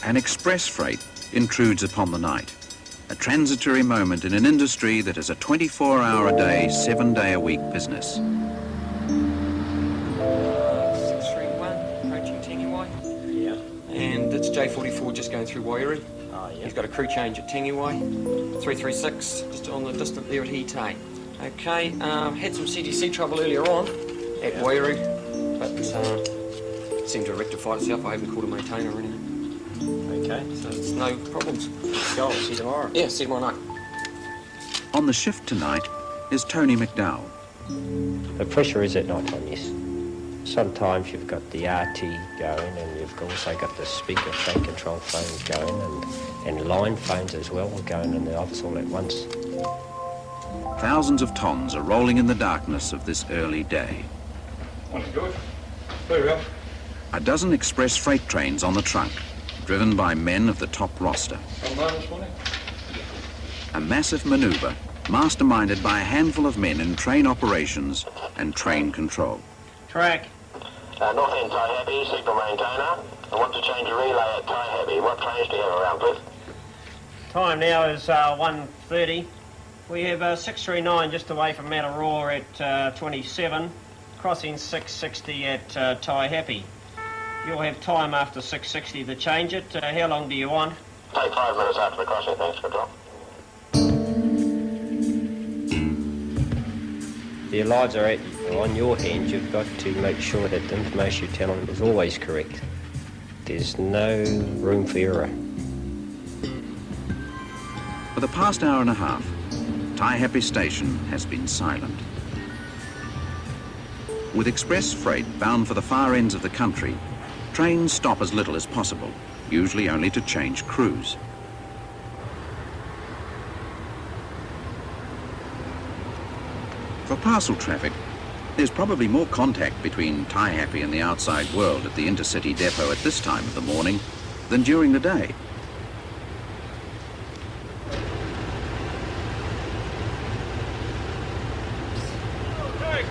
An express freight intrudes upon the night, a transitory moment in an industry that is a 24-hour-a-day, 7-day-a-week business. 631, approaching Tangiwai. Yeah. And it's J44 just going through Wairau. Oh, yeah. He's got a crew change at Tangiwai. 336, just on the distant there at Hite. Okay, had some CGC trouble earlier on at Wairau, but seemed to have rectified itself. I haven't called a maintainer or anything. Okay. So it's no problems. Go on, see you tomorrow. Yeah, see you tomorrow night. On the shift tonight is Tony McDowell. The pressure is at night time, yes. Sometimes you've got the RT going and you've also got the speaker train control phones going and line phones as well going in the office all at once. Thousands of tons are rolling in the darkness of this early day. Morning, George. Very well. A dozen express freight trains on the trunk, driven by men of the top roster. Online this morning? A massive manoeuvre masterminded by a handful of men in train operations and train control. Track. North End Tie Happy, Super Maintainer. I want to change a relay at Tie Happy. What trains do you have around, please? Time now is 1:30. We have 639 just away from Mataroa at 27, crossing 660 at Tie Happy. You'll have time after 660 to change it. How long do you want? Take 5 minutes after the crossing, thanks, Control. The lives are on your hands. You've got to make sure that the information you tell them is always correct. There's no room for error. For the past hour and a half, Tai Happy Station has been silent. With express freight bound for the far ends of the country, trains stop as little as possible, usually only to change crews. For parcel traffic, there's probably more contact between Tai Happy and the outside world at the intercity depot at this time of the morning than during the day.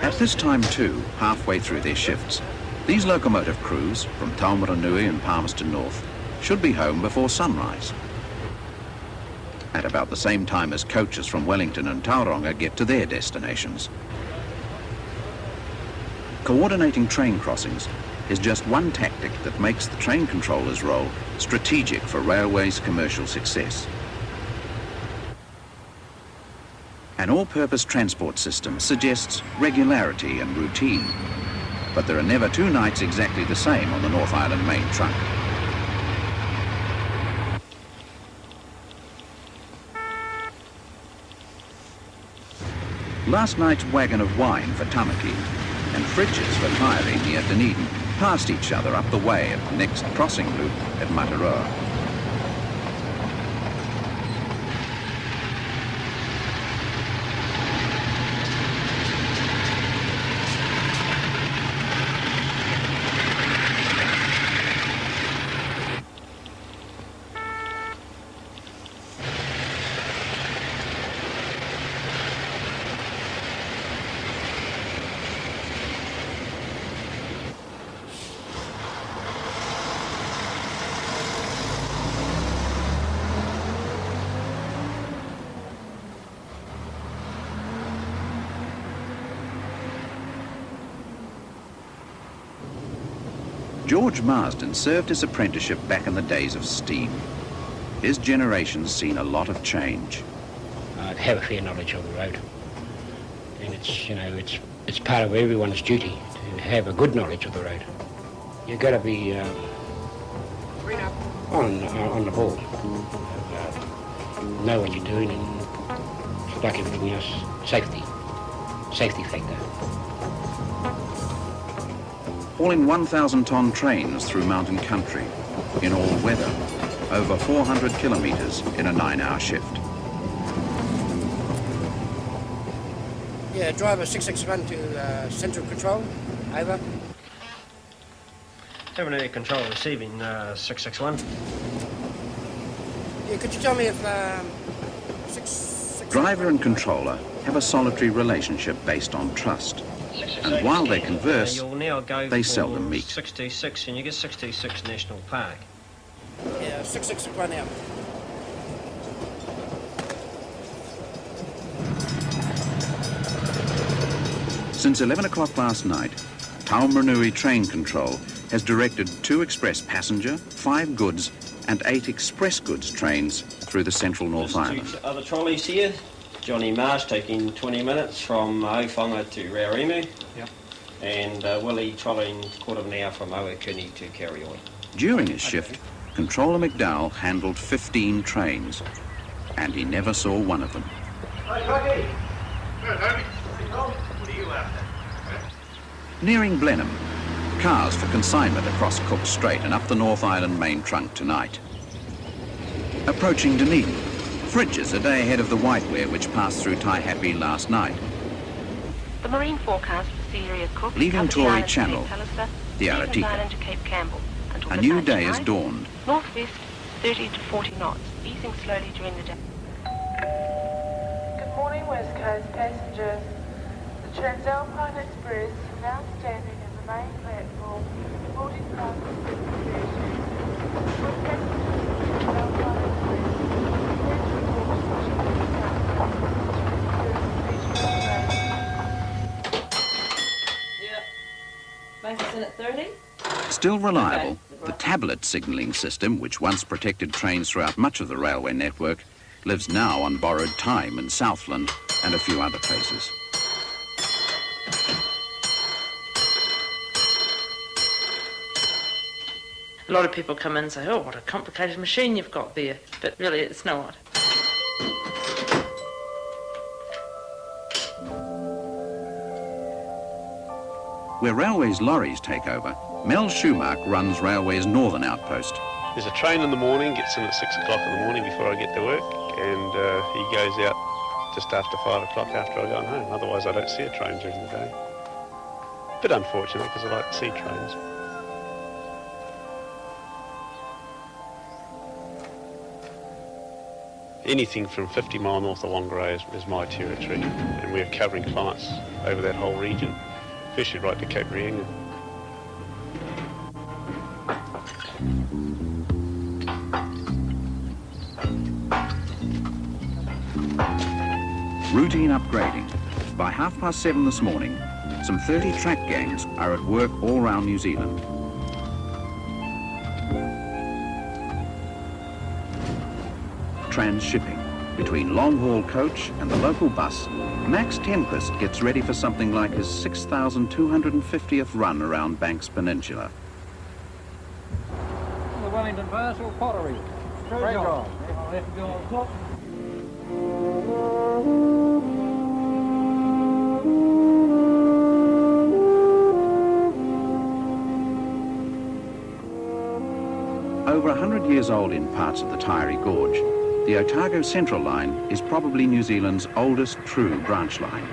At this time too, halfway through their shifts, these locomotive crews from Taumaranui and Palmerston North should be home before sunrise, at about the same time as coaches from Wellington and Tauranga get to their destinations. Coordinating train crossings is just one tactic that makes the train controller's role strategic for railways' commercial success. An all-purpose transport system suggests regularity and routine, but there are never two nights exactly the same on the North Island main trunk. Last night's wagon of wine for Tamaki and fridges for hiring near Dunedin passed each other up the way at the next crossing loop at Mataroa. George Marsden served his apprenticeship back in the days of steam. His generation's seen a lot of change. To have a fair knowledge of the road. And it's, you know, it's part of everyone's duty to have a good knowledge of the road. You've got to be on the ball. Know what you're doing, and like everything else, safety factor. Hauling 1,000-ton trains through mountain country in all weather, over 400 kilometres in a 9-hour shift. Yeah, driver 661 to central control, over. Terminator control receiving 661. Yeah, could you tell me if 661... Driver and controller have a solitary relationship based on trust. And while they converse, you'll now go they for seldom meet. 66, and you get 66 National Park. Yeah, 661 out. Since 11 o'clock last night, Taumaranui Train Control has directed 2 express passenger, 5 goods and 8 express goods trains through the central North Island. 2 other trolleys here. Johnny Marsh taking 20 minutes from Owhonga to Raurimu. Yep. And Willie trolleying quarter of an hour from Owakuni to Karioi. During his shift, Controller McDowell handled 15 trains, and he never saw one of them. Nearing Blenheim, cars for consignment across Cook Strait and up the North Island main trunk tonight. Approaching Dunedin, fridges a day ahead of the whiteware which passed through Taihape last night. The marine forecast for the area Cook Leaving covers the Tory islands of Channel, Cape Palliser, the Stevens Aratika. Island to Cape Campbell, until A new midnight day has tonight. dawned. Northwest 30 to 40 knots, easing slowly during the day. Good morning, West Coast passengers. The Transalpine Express is now standing in the main platform, boarding past the 6:30. With passengers of the Transalpine Express, please report to the check-in counter. Make us in at 30? Still reliable, the tablet signalling system, which once protected trains throughout much of the railway network, lives now on borrowed time in Southland and a few other places. A lot of people come in and say, oh, what a complicated machine you've got there. But really, it's not. Where Railways lorries take over, Mel Schumark runs Railway's northern outpost. There's a train in the morning, gets in at 6 o'clock in the morning before I get to work, and he goes out just after 5 o'clock after I go home. Otherwise, I don't see a train during the day. Bit unfortunate, because I like to see trains. Anything from 50 mile north of Whangarei is my territory, and we're covering clients over that whole region, especially right to Cape Reinga. Routine upgrading. By 7:30 this morning, some 30 track gangs are at work all round New Zealand. Transshipping. Between long-haul coach and the local bus, Max Tenquist gets ready for something like his 6,250th run around Banks Peninsula. The Wellington Pass or Pottery? Straight on. I'll have to go on top. Over 100 years old in parts of the Taieri Gorge, the Otago Central Line is probably New Zealand's oldest true branch line.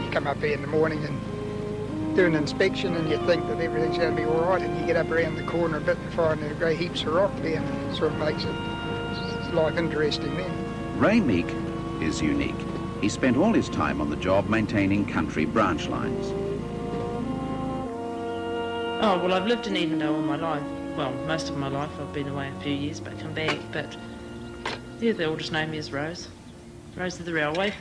You come up here in the morning and do an inspection and you think that everything's going to be all right, and you get up around the corner a bit and find there are great heaps of rock there, and it sort of makes life interesting then. Ray Meek is unique. He spent all his time on the job maintaining country branch lines. Oh, well, I've lived in Edendale all my life. Well, most of my life. I've been away a few years, but come back. But, yeah, they all just know me as Rose. Rose of the Railway.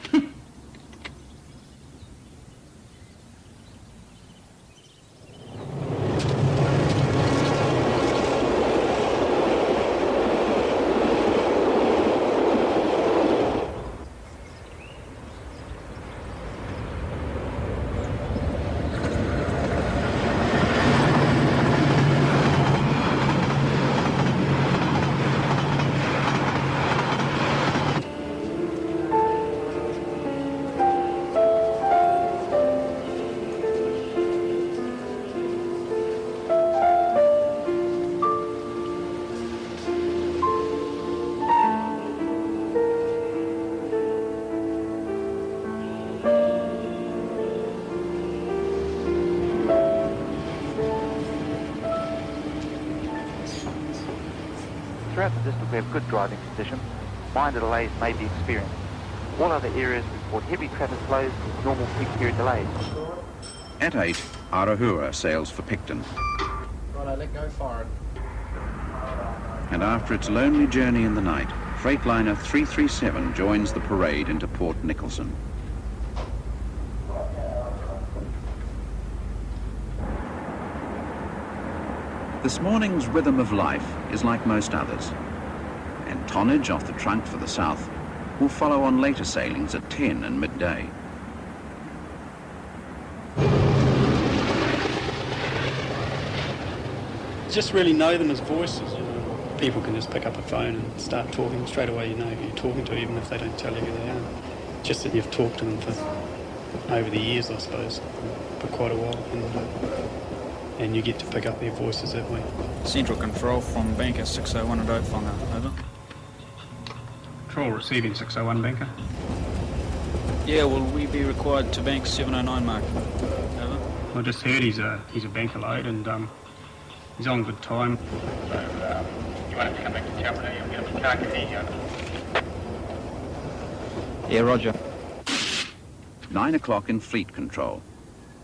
Throughout the district we have good driving conditions. Minor delays may be experienced. All other areas report heavy traffic flows with normal peak period delays. At 8, Arahura sails for Picton. Right, let go, fire it. And after its lonely journey in the night, Freightliner 337 joins the parade into Port Nicholson. This morning's rhythm of life is like most others, and tonnage off the trunk for the south will follow on later sailings at 10 and midday. Just really know them as voices. You know. People can just pick up a phone and start talking straight away. You know who you're talking to, even if they don't tell you who they are. Just that you've talked to them for over the years, I suppose, for quite a while, and you get to pick up their voices that way. Central control from banker 601 at Oakfanger, over. Control receiving 601 banker. Yeah, will we be required to bank 709 mark? Over. I just heard he's a banker load and he's on good time. So you want him to come back to Tamarina, you'll get him a car convenient. Yeah, roger. 9 o'clock in fleet control.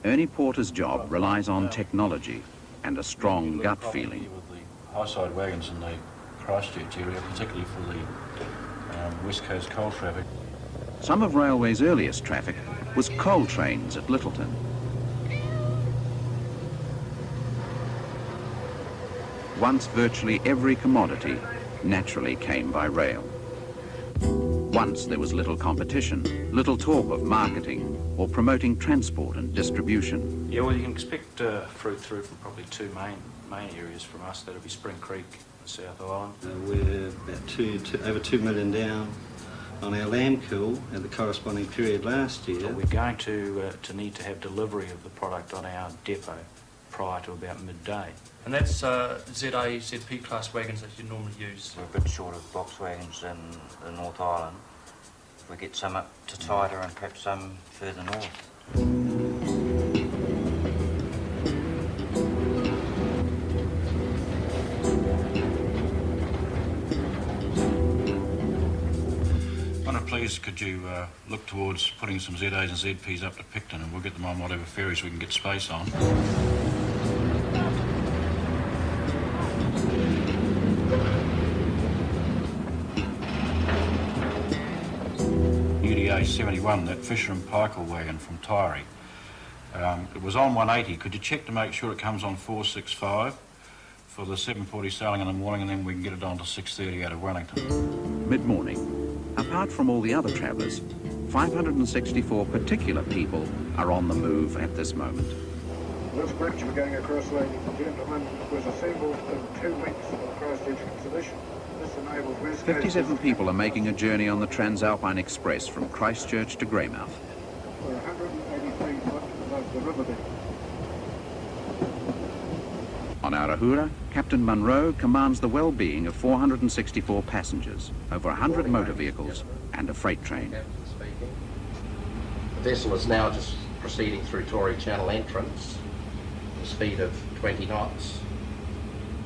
Ernie Porter's job relies on technology and a strong gut feeling. With the high-side wagons in the Christchurch area, particularly for the West Coast coal traffic. Some of railway's earliest traffic was coal trains at Littleton. Once virtually every commodity naturally came by rail. Once there was little competition, little talk of marketing or promoting transport and distribution. Yeah, well, you can expect fruit through from probably two main areas from us. That'll be Spring Creek and South Island. We're about over 2 million down on our lamb kill at the corresponding period last year. So we're going to need to have delivery of the product on our depot prior to about midday. And that's ZA, ZP class wagons that you normally use? We're a bit short of box wagons in the North Island. We get some up to Taita and perhaps some further north. Please, could you look towards putting some ZAs and ZPs up to Picton, and we'll get them on whatever ferries we can get space on. UDA 71, that Fisher and Paykel wagon from Tyree. It was on 180. Could you check to make sure it comes on 465 for the 7:40 sailing in the morning, and then we can get it on to 6:30 out of Wellington? Mid-morning. Apart from all the other travellers, 564 particular people are on the move at this moment. This bridge we're going across, ladies and gentlemen, was assembled in 2 weeks of the Christchurch Exhibition. This enabled West Coast... 57 people are making a journey on the Transalpine Express from Christchurch to Greymouth. We're 183 foot above the riverbed. On Arahura, Captain Munro commands the well-being of 464 passengers, over 100 motor vehicles and a freight train. The vessel is now just proceeding through Tory Channel entrance, the speed of 20 knots.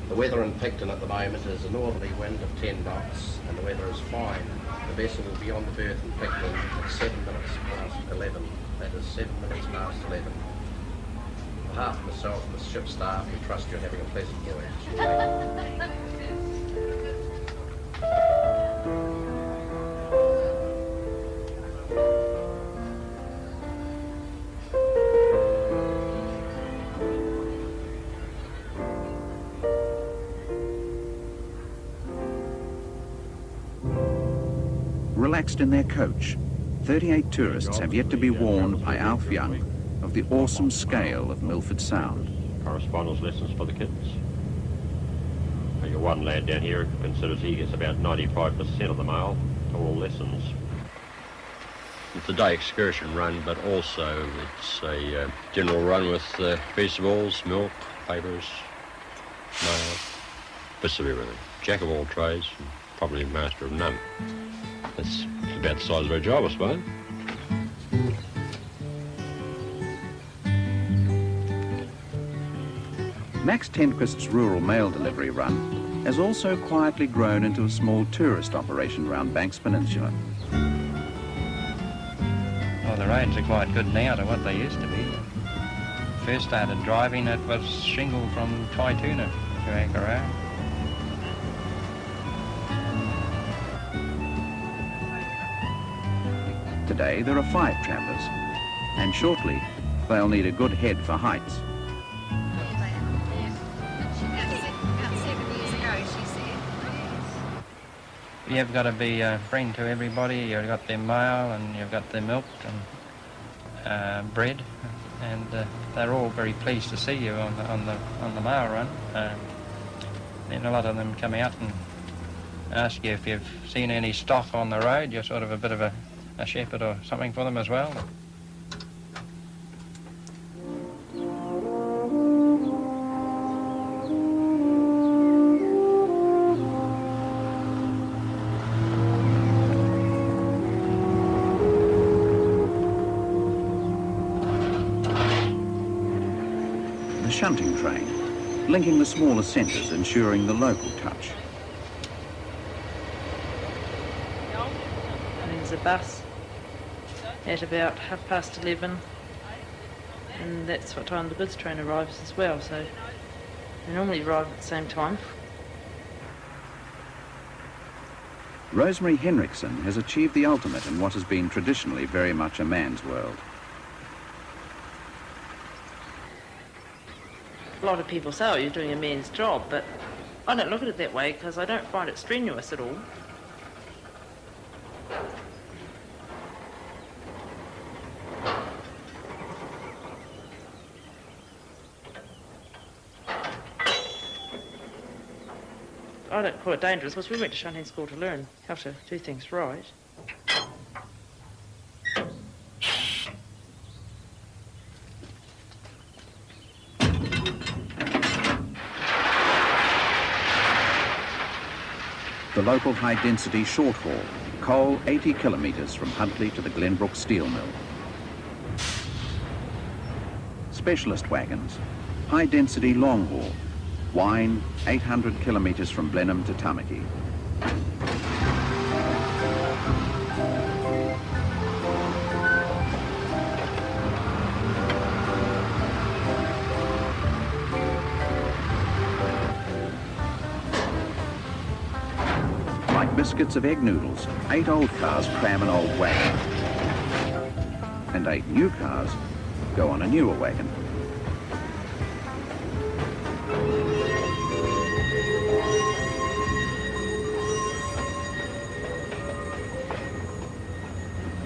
The weather in Picton at the moment is a northerly wind of 10 knots, and the weather is fine. The vessel will be on the berth in Picton at 7 minutes past 11. That is 7 minutes past 11. On behalf of myself and the ship staff, we trust you're having a pleasant voyage. Relaxed in their coach, 38 tourists have yet to be warned by Alf Young of the awesome scale of Milford Sound. Correspondence lessons for the kids. Your one lad down here considers he gets about 95% of the mail to all lessons. It's a day excursion run, but also it's a general run with vegetables, milk, papers, mail, bits of everything. Jack of all trades, and probably master of none. That's about the size of our job, I suppose. Max Tenquist's rural mail delivery run has also quietly grown into a small tourist operation around Banks Peninsula. Well, the roads are quite good now to what they used to be. First started driving, it was shingle from Taituna to Ankara. Today there are 5 travellers, and shortly they'll need a good head for heights. You've got to be a friend to everybody. You've got their mail and you've got their milk and bread, and they're all very pleased to see you on the mail run. Then a lot of them come out and ask you if you've seen any stock on the road. You're sort of a bit of a shepherd or something for them as well. The shunting train, linking the smaller centres, ensuring the local touch. There's a bus at about 11:30, and that's what time the goods train arrives as well, so they normally arrive at the same time. Rosemary Henriksen has achieved the ultimate in what has been traditionally very much a man's world. A lot of people say, oh, you're doing a man's job, but I don't look at it that way because I don't find it strenuous at all. I don't call it dangerous because we went to shunting school to learn how to do things right. The local high-density short haul, coal 80 kilometres from Huntley to the Glenbrook steel mill. Specialist wagons, high-density long haul, wine 800 kilometres from Blenheim to Tamaki. Like biscuits of egg noodles, 8 old cars cram an old wagon, and 8 new cars go on a newer wagon.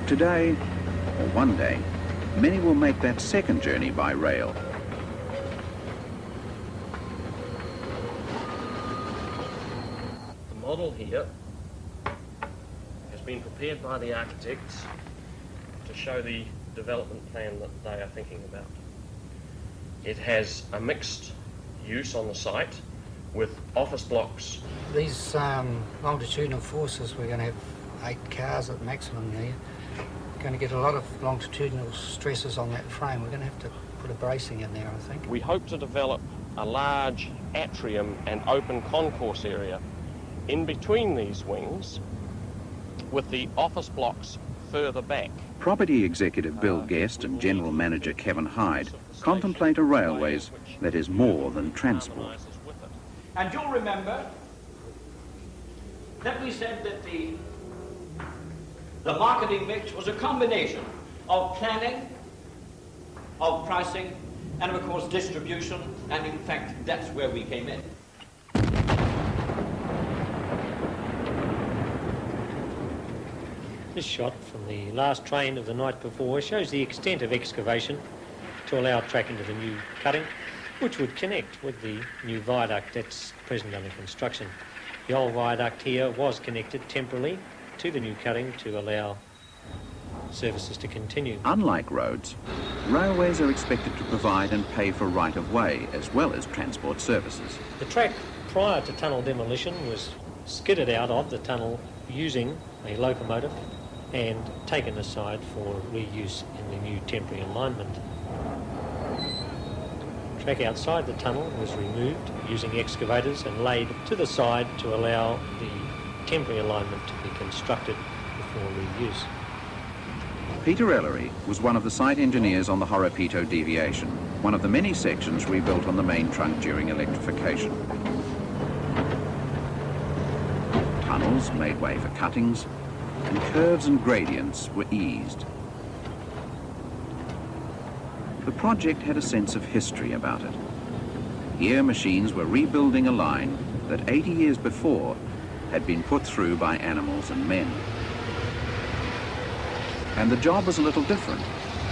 Today, or one day, many will make that second journey by rail. The model here has been prepared by the architects to show the development plan that they are thinking about. It has a mixed use on the site with office blocks. These longitudinal forces, we're going to have 8 cars at maximum there. Going to get a lot of longitudinal stresses on that frame. We're going to have to put a bracing in there, I think. We hope to develop a large atrium and open concourse area in between these wings with the office blocks further back. Property executive Bill Guest and general manager Kevin Hyde contemplate a railways that is more than transport. And you'll remember that we said that the marketing mix was a combination of planning, of pricing, and of course distribution, and in fact that's where we came in. This shot from the last train of the night before shows the extent of excavation to allow track into the new cutting, which would connect with the new viaduct that's present under construction. The old viaduct here was connected temporarily to the new cutting to allow services to continue. Unlike roads, railways are expected to provide and pay for right-of-way as well as transport services. The track prior to tunnel demolition was skidded out of the tunnel using a locomotive and taken aside for reuse in the new temporary alignment. The track outside the tunnel was removed using excavators and laid to the side to allow the temporary alignment to be constructed before reuse. Peter Ellery was one of the site engineers on the Horopito deviation, one of the many sections rebuilt on the main trunk during electrification. Tunnels made way for cuttings, and curves and gradients were eased. The project had a sense of history about it. Here machines were rebuilding a line that 80 years before had been put through by animals and men. And the job was a little different,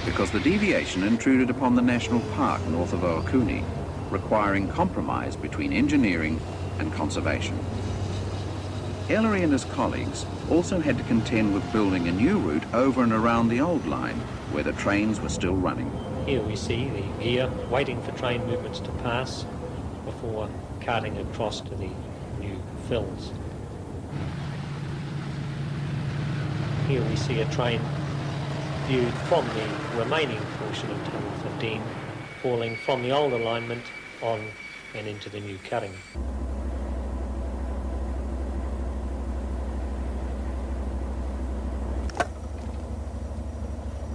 because the deviation intruded upon the national park north of Oakuni, requiring compromise between engineering and conservation. Ellery and his colleagues also had to contend with building a new route over and around the old line, where the trains were still running. Here we see the gear waiting for train movements to pass before carting across to the new fills. Here we see a train viewed from the remaining portion of Tunnel 15, falling from the old alignment on and into the new cutting.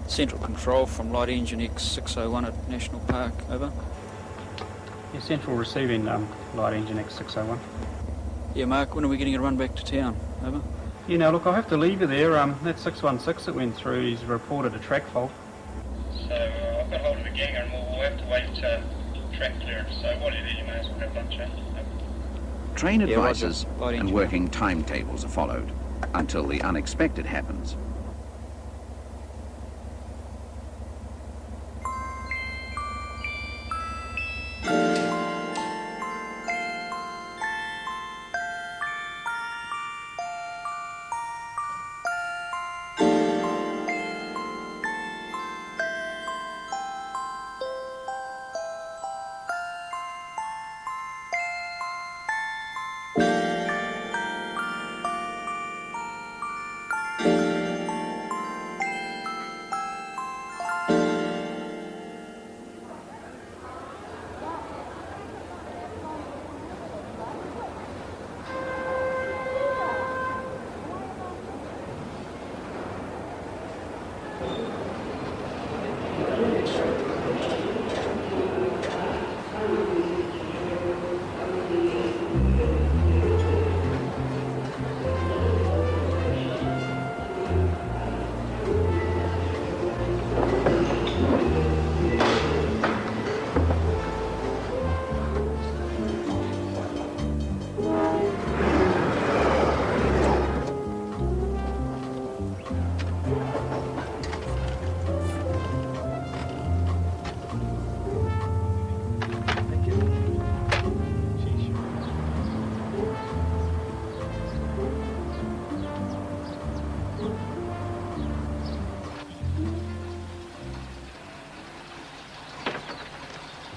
Central control from Light Engine X601 at National Park, over. Yeah, central receiving Light Engine X601. Yeah, Mark, when are we getting a run back to town, over? You know, look, I'll have to leave you there. That 616 that went through, he's reported a track fault. So I've got hold of a ganger and we'll have to wait track clearance. So while you're there, you may as well have lunch, eh? Train advices and working timetables are followed until the unexpected happens.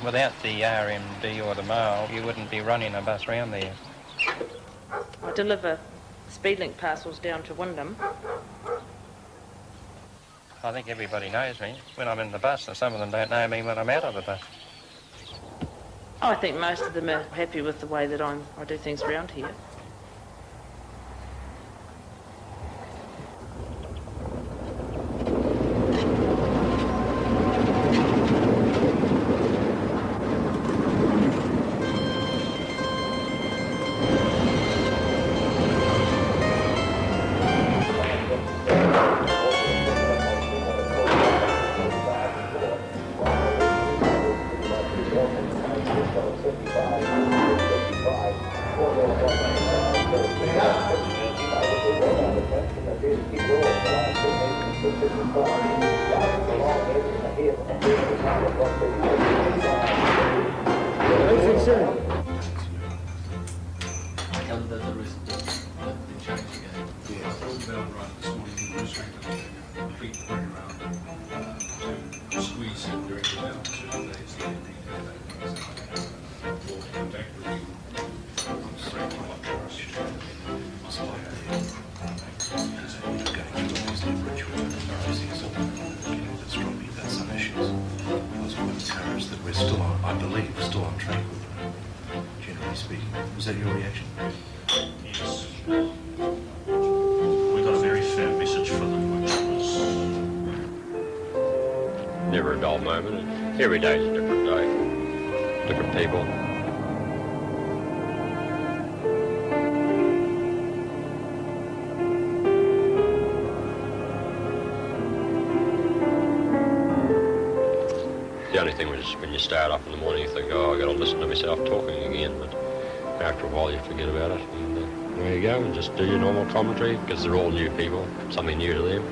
Without the RMD or the mail, you wouldn't be running a bus round there. I deliver Speedlink parcels down to Wyndham. I think everybody knows me when I'm in the bus, and some of them don't know me when I'm out of the bus. I think most of them are happy with the way that I do things around here. Every day's a different day, different people. The only thing was when you start up in the morning, you think, oh, I've got to listen to myself talking again, but after a while you forget about it, and there you go, and just do your normal commentary, because they're all new people, something new to them.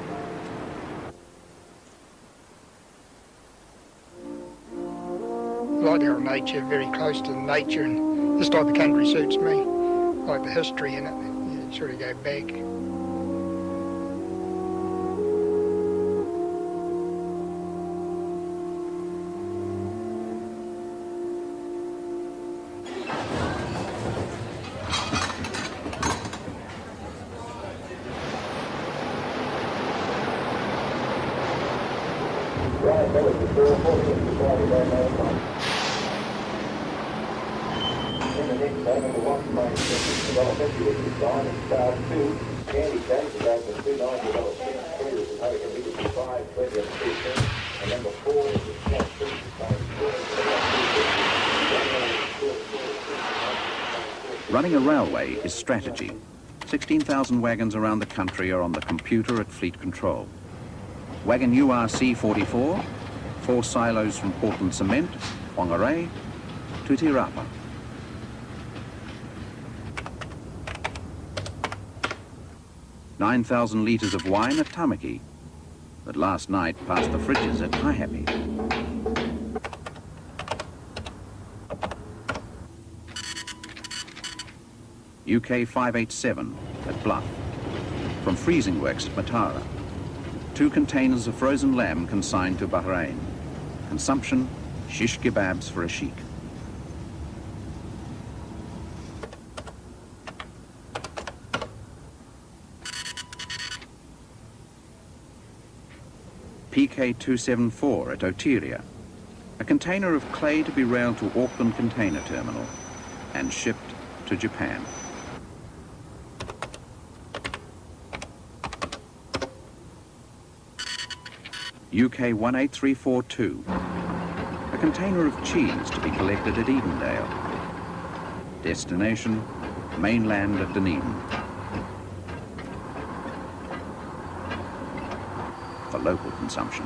I like our nature, very close to nature, and this type of country suits me. I like the history in it, you sort of go back. Running a railway is strategy. 16,000 wagons around the country are on the computer at fleet control. Wagon URC 44, 4 silos from Portland Cement, Whangarei to Tirapa. $9,000 litres of wine at Tamaki, that last night passed the fridges at Taihape. UK 587 at Bluff, from freezing works at Matara. 2 containers of frozen lamb consigned to Bahrain. Consumption, shish kebabs for a sheikh. PK 274 at Otiria. A container of clay to be railed to Auckland Container Terminal and shipped to Japan. UK 18342, a container of cheese to be collected at Edendale. Destination, mainland at Dunedin. For local consumption.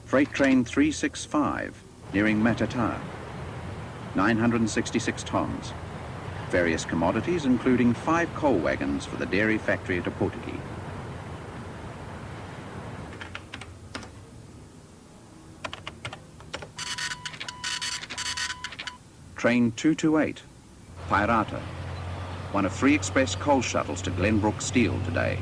Freight train 365, nearing Matata, 966 tons. Various commodities, including 5 coal wagons for the dairy factory at Opotiki. Train 228, Pairata, one of 3 express coal shuttles to Glenbrook Steel today.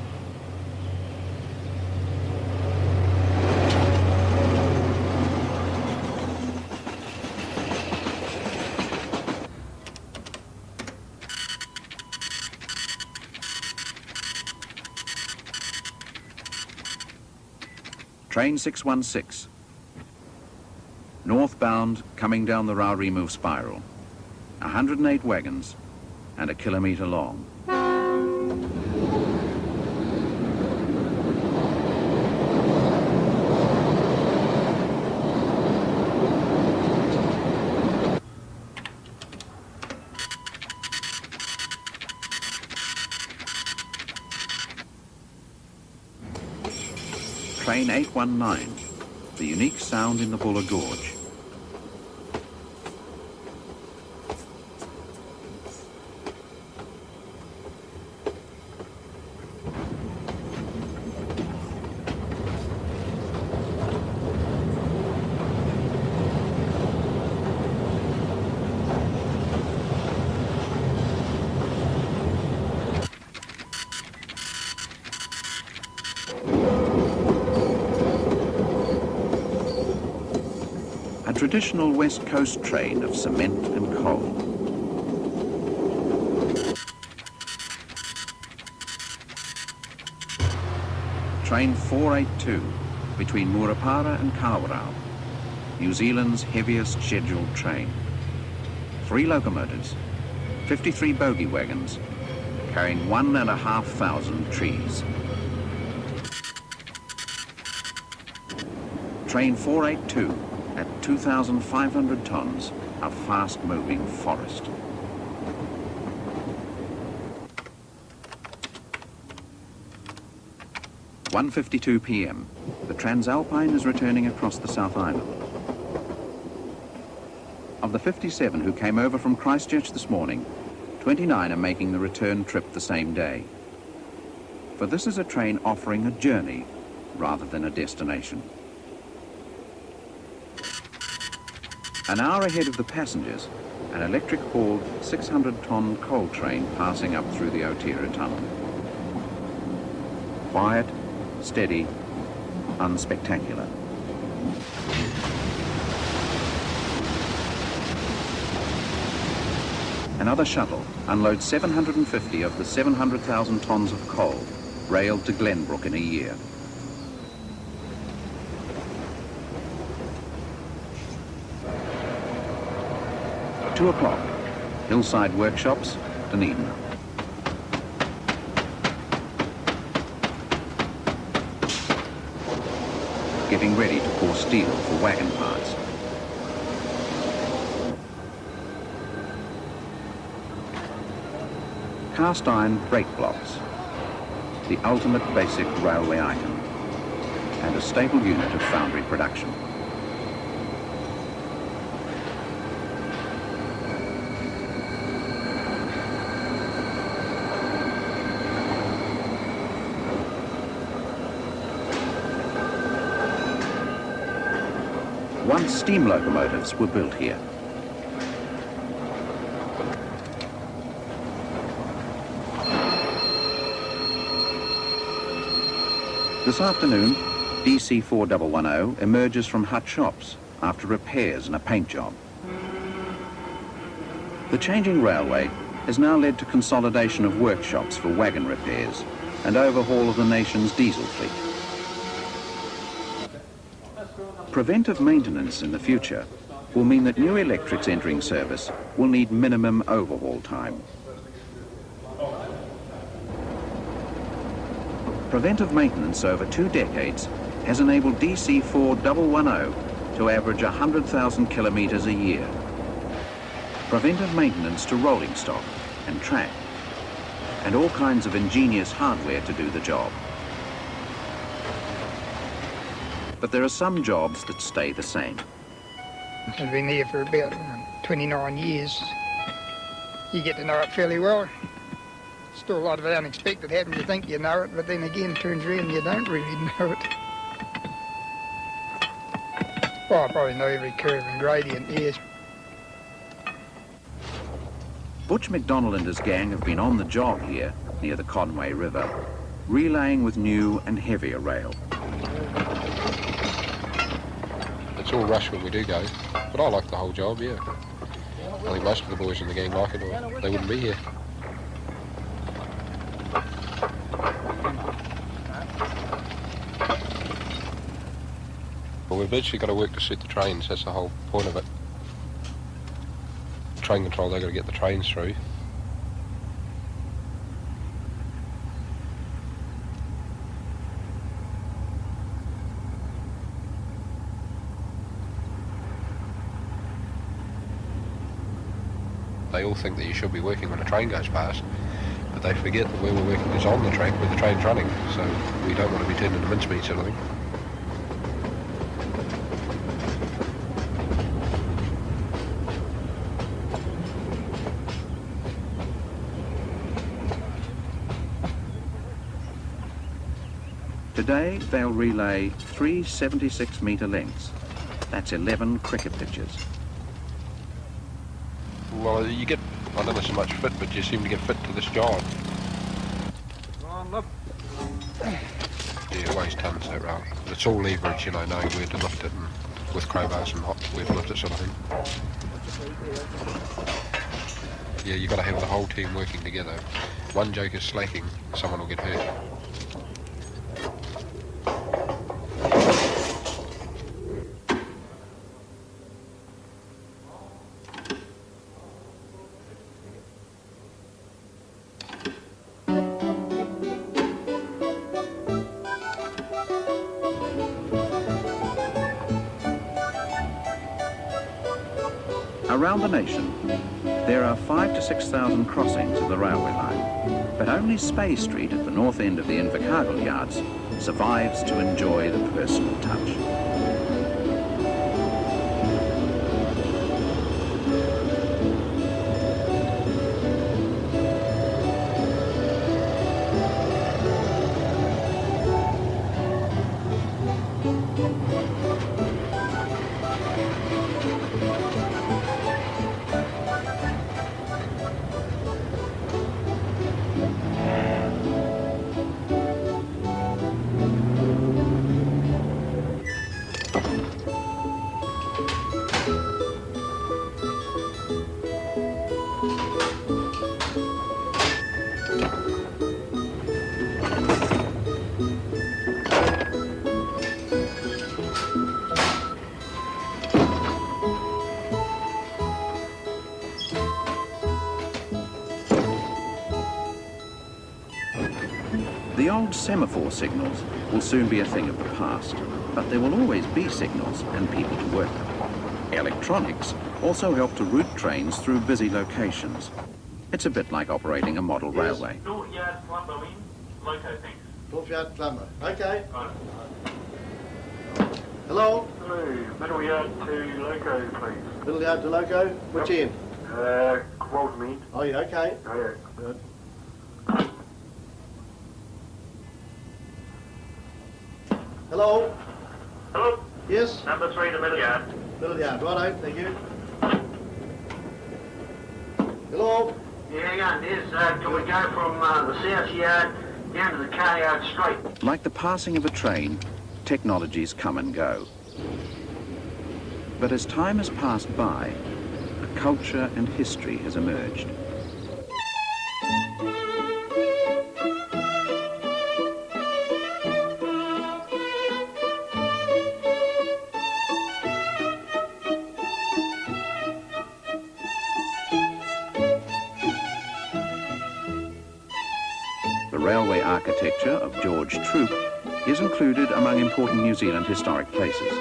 Train 616, northbound coming down the Raurimu spiral, 108 wagons and 1 kilometre long. Train 819, the unique sound in the Buller Gorge. Traditional West Coast train of cement and coal. Train 482 between Murupara and Kawerau, New Zealand's heaviest scheduled train. 3 locomotives, 53 bogie wagons, carrying 1,500 trees. Train 482 at 2,500 tons of fast-moving forest. 1:52 p.m. The Transalpine is returning across the South Island. Of the 57 who came over from Christchurch this morning, 29 are making the return trip the same day. For this is a train offering a journey rather than a destination. An hour ahead of the passengers, an electric-hauled 600-ton coal train passing up through the Otira Tunnel. Quiet, steady, unspectacular. Another shuttle unloads 750 of the 700,000 tons of coal railed to Glenbrook in a year. At 2 o'clock, Hillside Workshops, Dunedin. Getting ready to pour steel for wagon parts. Cast iron brake blocks, the ultimate basic railway item, and a staple unit of foundry production. Once steam locomotives were built here. This afternoon, DC 4110 emerges from hut shops after repairs and a paint job. The changing railway has now led to consolidation of workshops for wagon repairs and overhaul of the nation's diesel fleet. Preventive maintenance in the future will mean that new electrics entering service will need minimum overhaul time. Preventive maintenance over 2 decades has enabled DC 4110 to average 100,000 kilometres a year. Preventive maintenance to rolling stock and track, and all kinds of ingenious hardware to do the job. But there are some jobs that stay the same. I've been here for about 29 years. You get to know it fairly well. Still a lot of it unexpected happens. You think you know it, but then again turns around you don't really know it. Well, I probably know every curve and gradient, yes. Butch McDonald and his gang have been on the job here, near the Conway River, relaying with new and heavier rail. It's all rush when we do go, but I like the whole job, yeah. I think most of the boys in the gang like it, or they wouldn't be here. Well, we've virtually got to work to suit the trains, that's the whole point of it. Train control, they've got to get the trains through. They all think that you should be working when a train goes past, but they forget that where we're working is on the track where the train's running, so we don't want to be turned into mincemeat sort of thing. Today, they'll relay 3 76-metre lengths. That's 11 cricket pitches. Well, you get, I don't know so much fit, but you seem to get fit to this job. Go on, look. Yeah, it weighs tons, that rail. It's all leverage, you know, knowing where to lift it, and with crowbars and where to lift it sort of thing. Yeah, you've got to have the whole team working together. One joke is slacking, someone will get hurt. Around the nation, there are 5,000 to 6,000 crossings of the railway line. But only Spey Street at the north end of the Invercargill yards survives to enjoy the personal touch. The old semaphore signals will soon be a thing of the past, but there will always be signals and people to work them. Electronics also help to route trains through busy locations. It's a bit like operating a model railway. North Yard Plumber in, Loco, thanks. North Yard Plumber, okay. Hello? Hello, Middle Yard to Loco, please. Middle Yard to Loco, which end? Waltermead. Oh, yeah, okay. Oh, yeah. Good. Hello? Hello? Yes? Number 3 to Middle Yard. Middle Yard, righto, thank you. Hello? Yeah, hang on, can we go from the south yard down to the car yard straight? Like the passing of a train, technologies come and go. But as time has passed by, a culture and history has emerged. The railway architecture of George Troop is included among important New Zealand historic places.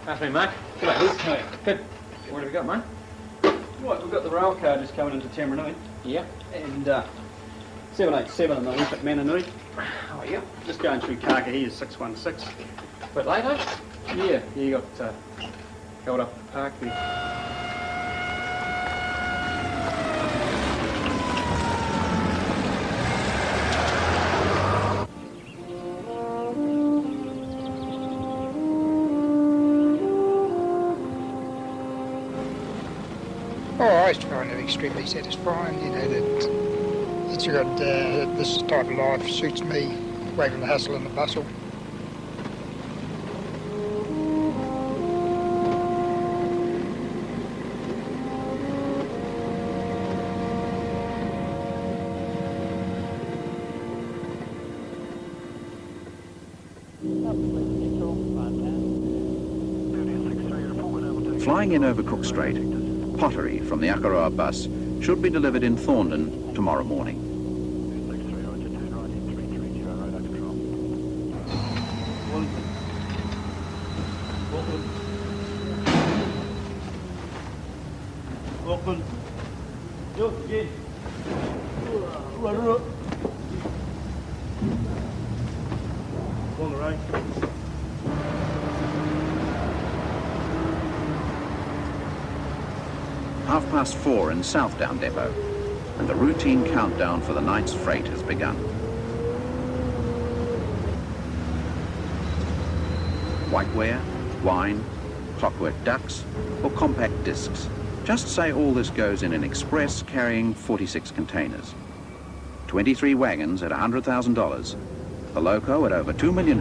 Afternoon, Mark. G'day, Luke. Hey. Good. What have we got, mate? Right, we've got the rail car just coming into Tamarunui. Yeah. And 787 on the left at Mananui. Oh, yeah. Just going through Kākahi is 616. Bit later? Yeah, you got held up at the park there. Oh, I used to find it extremely satisfying, you know, that it's got this type of life suits me, away from the hustle and the bustle. Flying in over Cook Strait, pottery from the Akaroa bus should be delivered in Thorndon tomorrow morning. Auckland. Yo, again. On the right. Half past 4 in Southdown Depot, and the routine countdown for the night's freight has begun. Whiteware, wine, clockwork ducks, or compact discs. Just say all this goes in an express carrying 46 containers. 23 wagons at $100,000, the loco at over $2 million.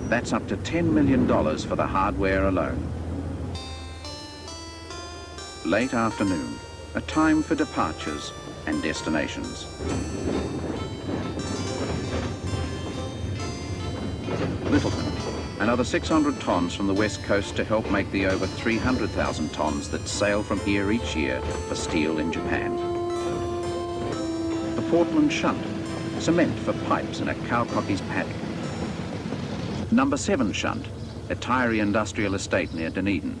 That's up to $10 million for the hardware alone. Late afternoon. a time for departures and destinations. Littleton, another 600 tonnes from the west coast to help make the over 300,000 tonnes that sail from here each year for steel in Japan. The Portland Shunt, cement for pipes in a cowcocky's paddock. Number 7 Shunt, a Tyree industrial estate near Dunedin.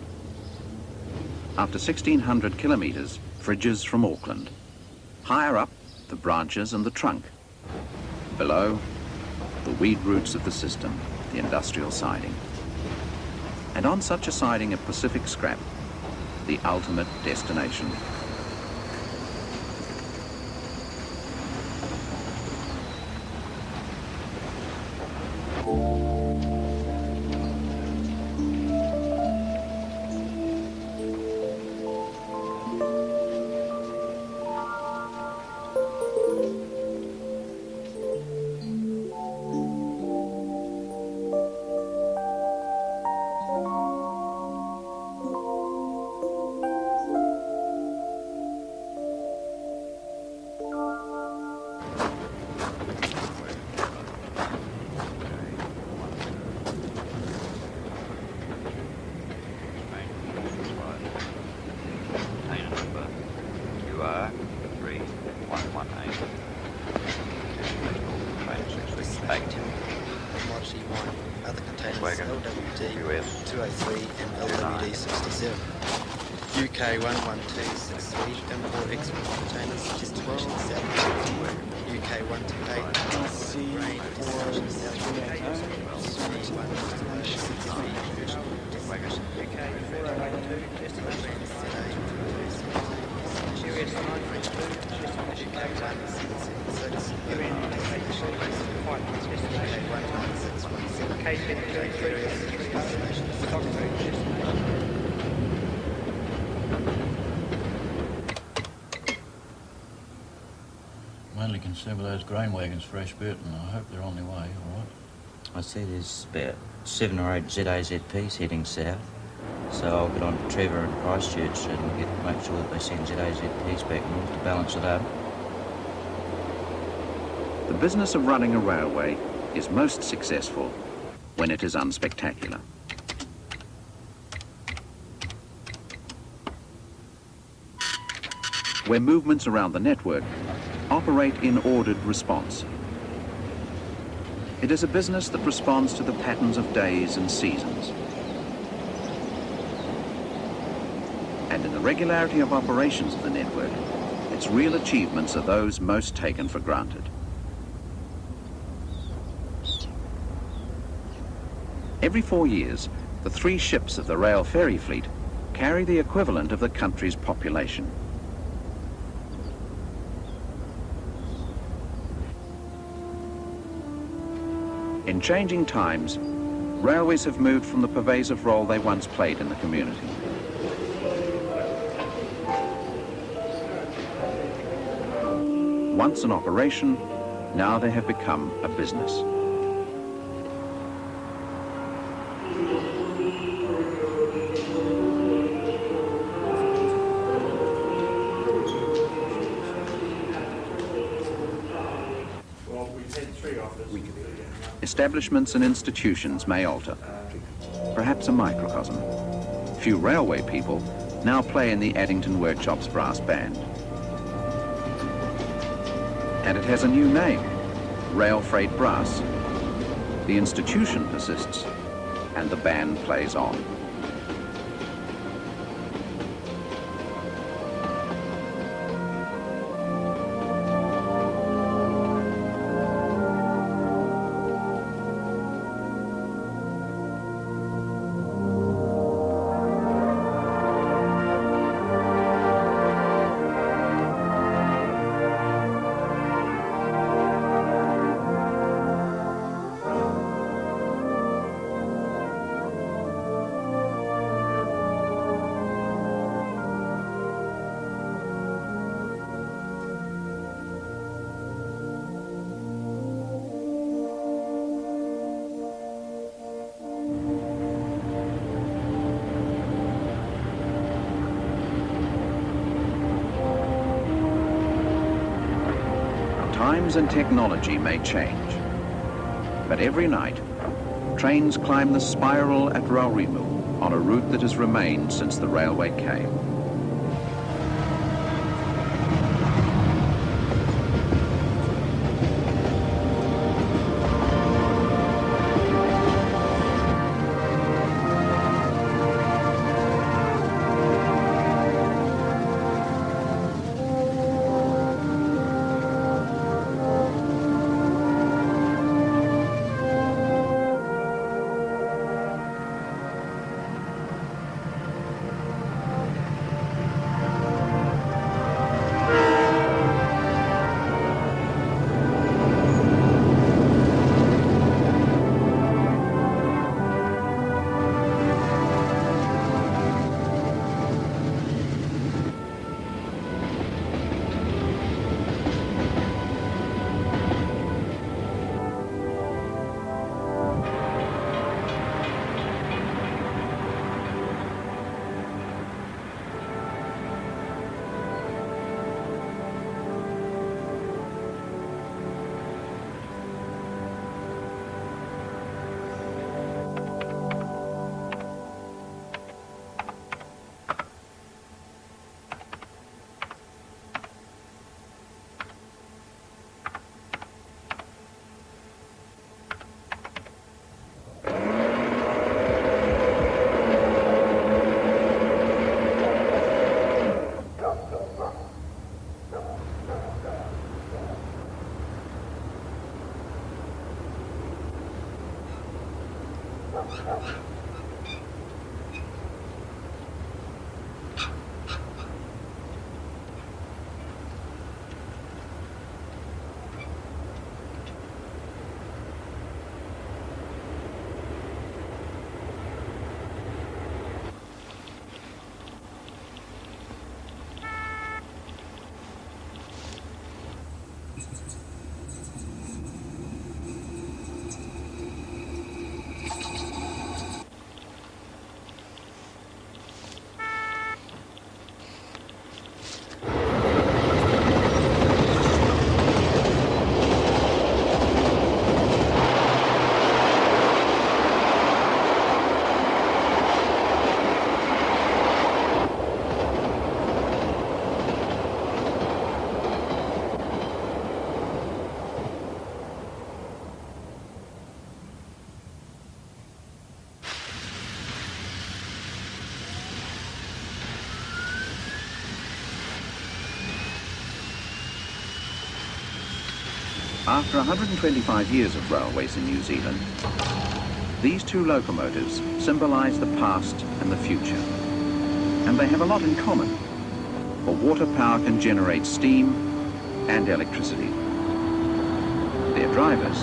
After 1,600 kilometres, fridges from Auckland. Higher up, the branches and the trunk. Below, the weed roots of the system, the industrial siding. And on such a siding of Pacific scrap, the ultimate destination. UK 11263, import export containers, destination South. UK 128, grain, destination South. UK 4082, destination US 932, destination Cape I'm only concerned with those grain wagons for Ashburton. I hope they're on their way, all right? I see there's about 7 or 8 ZAZPs heading south, so I'll get on to Trevor and Christchurch and make sure that they send ZAZPs back north to balance it up. The business of running a railway is most successful when it is unspectacular. Where movements around the network operate in ordered response. It is a business that responds to the patterns of days and seasons. And in the regularity of operations of the network, its real achievements are those most taken for granted. Every 4 years, the 3 ships of the rail ferry fleet carry the equivalent of the country's population. In changing times, railways have moved from the pervasive role they once played in the community. Once an operation, now they have become a business. Establishments and institutions may alter, perhaps a microcosm. Few railway people now play in the Addington Workshops brass band. And it has a new name, Rail Freight Brass. The institution persists, and the band plays on. Times and technology may change, but every night, trains climb the spiral at Raurimu on a route that has remained since the railway came. After 125 years of railways in New Zealand, these two locomotives symbolise the past and the future. And they have a lot in common, for water power can generate steam and electricity. Their drivers,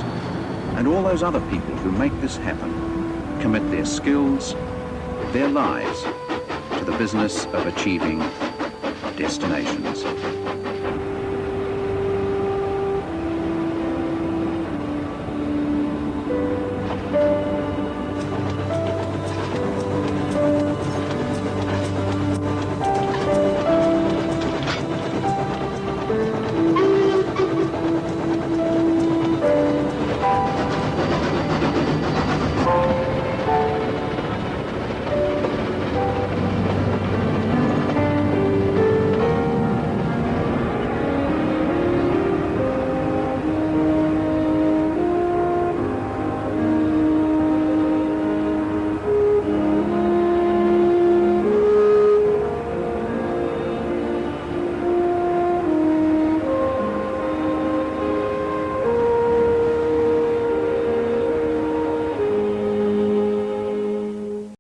and all those other people who make this happen, commit their skills, their lives, to the business of achieving destinations.